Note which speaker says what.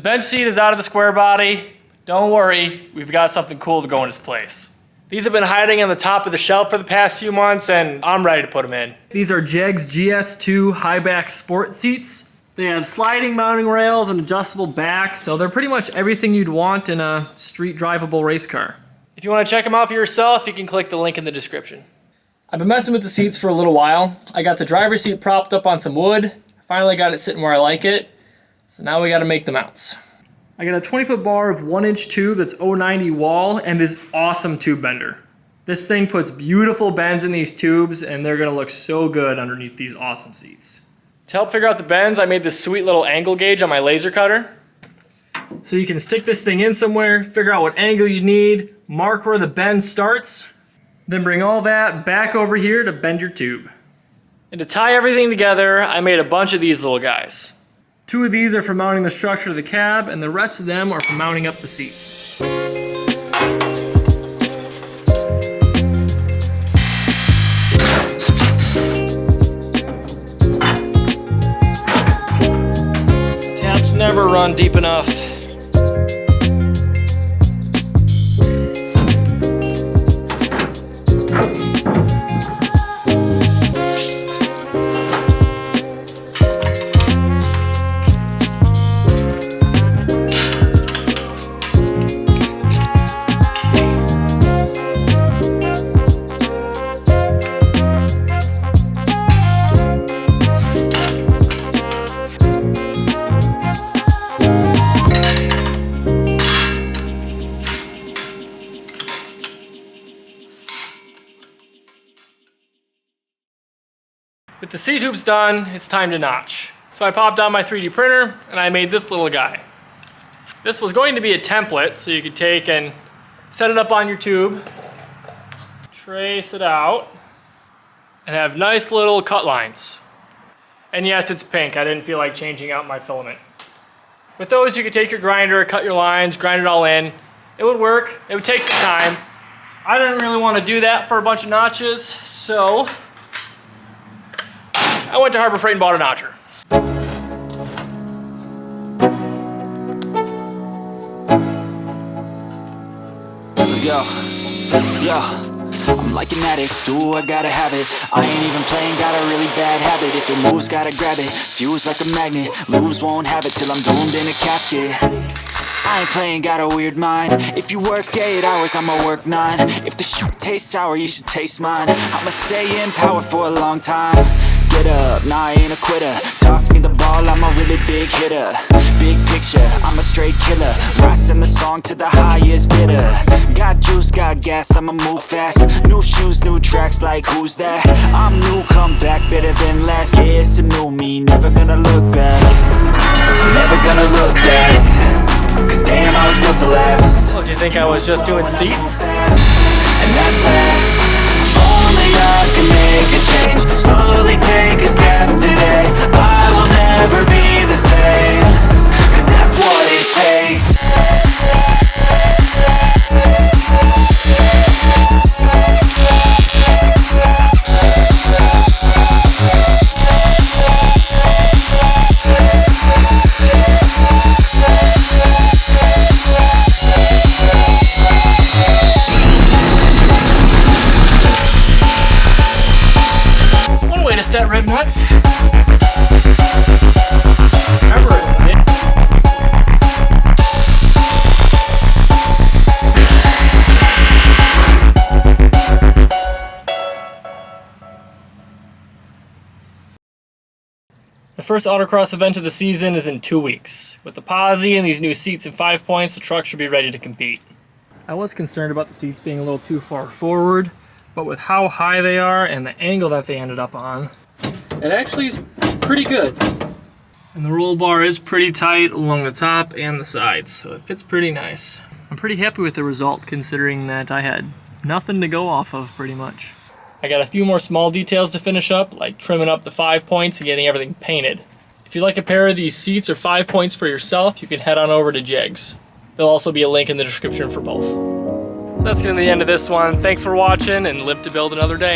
Speaker 1: bench seat is out of the square body. Don't worry, we've got something cool to go in its place. These have been hiding on the top of the shelf for the past few months, and I'm ready to put them in. These are Jegs GS2 high back sport seats. They have sliding mounting rails and adjustable back, so they're pretty much everything you'd want in a street drivable race car. If you want to check them out for yourself, you can click the link in the description. I've been messing with the seats for a little while. I got the driver's seat propped up on some wood. Finally got it sitting where I like it. So now we got to make the mounts. I got a 20-foot bar of 1-inch tube that's 090 wall and this awesome tube bender. This thing puts beautiful bends in these tubes and they're gonna look so good underneath these awesome seats. To help figure out the bends, I made this sweet little angle gauge on my laser cutter. So you can stick this thing in somewhere, figure out what angle you need, mark where the bend starts, then bring all that back over here to bend your tube. And to tie everything together, I made a bunch of these little guys. 2 of these are for mounting the structure of the cab, and the rest of them are for mounting up the seats. Tabs never run deep enough. With the seat hoops done, it's time to notch. So I popped on my 3D printer and I made this little guy. This was going to be a template, so you could take and set it up on your tube, trace it out, and have nice little cut lines. And yes, it's pink. I didn't feel like changing out my filament. With those, you could take your grinder, cut your lines, grind it all in. It would work. It would take some time. I didn't really want to do that for a bunch of notches, so I went to Harbor Freight and bought a notcher.
Speaker 2: Let's go. Yo, I'm like an addict, do I gotta have it. I ain't even playing, got a really bad habit. If it moves, gotta grab it. Fuse like a magnet, lose, won't have it till I'm doomed in a casket. I ain't playing, got a weird mind. If you work 8 hours, I'ma work 9. If the shit tastes sour, you should taste mine. I'ma stay in power for a long time. Get up, nah, I ain't a quitter. Toss me the ball, I'm a really big hitter. Big picture, I'm a straight killer. Rising the song to the highest bidder. Got juice, got gas, I'ma move fast. New shoes, new tracks, like who's that? I'm new, come back, better than last. Yeah, it's a new me, never gonna look back. Never gonna look back. Cause damn, I was built to last.
Speaker 1: Oh, do you think I was just doing seats?
Speaker 2: And that's that. Only I can make a change. Slowly take a step today. I will never be the same. Cause that's what it takes.
Speaker 1: Set rib nuts. The first autocross event of the season is in 2 weeks. With the posi and these new seats and 5 points, the truck should be ready to compete. I was concerned about the seats being a little too far forward, but with how high they are and the angle that they ended up on, it actually is pretty good. And the roll bar is pretty tight along the top and the sides, so it fits pretty nice. I'm pretty happy with the result considering that I had nothing to go off of pretty much. I got a few more small details to finish up, like trimming up the 5 points and getting everything painted. If you'd like a pair of these seats or 5 points for yourself, you can head on over to Jegs. There'll also be a link in the description for both. So that's gonna be the end of this one. Thanks for watching and live to build another day.